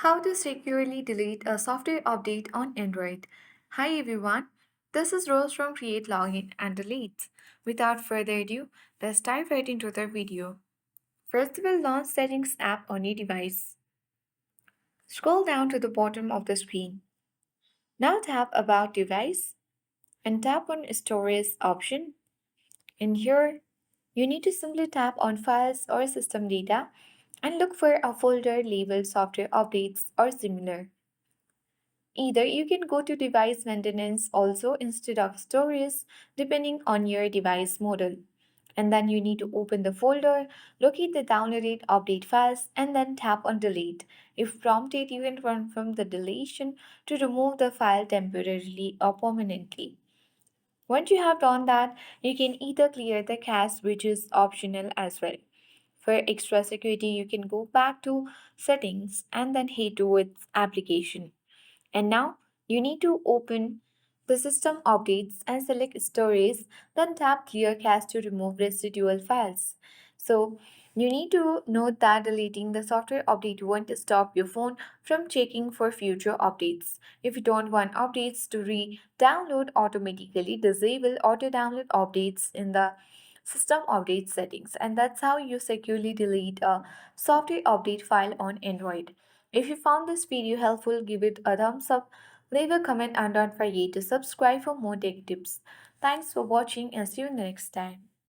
How to securely delete a software update on Android. Hi everyone, this is Rose from Create Login and Delete. Without further ado, let's dive right into the video. First, we'll launch Settings app on your device. Scroll down to the bottom of the screen. Now tap About Device and tap on Storage option. In here, you need to simply tap on Files or System Data and look for a folder labeled Software Updates or similar. Either you can go to device maintenance also instead of storage depending on your device model. And then you need to open the folder, locate the downloaded update files, and then tap on delete. If prompted, you can run from the deletion to remove the file temporarily or permanently. Once you have done that, you can either clear the cache, which is optional as well. For extra security, you can go back to settings and then head towards application. And now you need to open the system updates and select storage, then tap clear cache to remove residual files. So you need to note that deleting the software update won't stop your phone from checking for future updates. If you don't want updates to re-download automatically, disable auto-download updates in the system update settings. And that's how you securely delete a software update file on Android. If you found this video helpful, give it a thumbs up, leave a comment, and don't forget to subscribe for more tech tips. Thanks for watching and see you next time.